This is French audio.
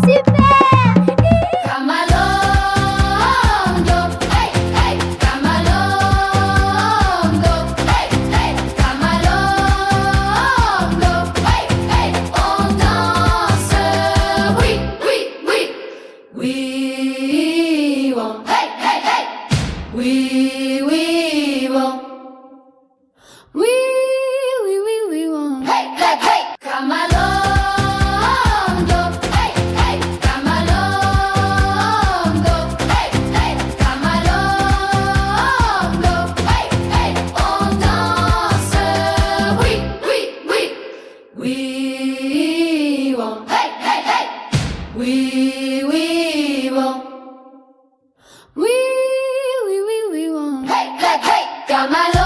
super! Kamalondo, hey, hey, Kamalondo, hey, hey, Kamalondo, hey, hey, on danse, oui, oui, oui, oui, bon, hey, hey, hey, oui, oui, bon, oui, oui, oui, oui, bon, hey, hey, hey, Kamalondo, hey, hey, Kamalondo, hey, hey, Kamalondo, hey, hey, on danse, oui, oui, oui, oui, bon, hey, hey, hey, oui, oui, bon, oui, oui, oui, oui, bon, hey, hey, hey, Kamalondo.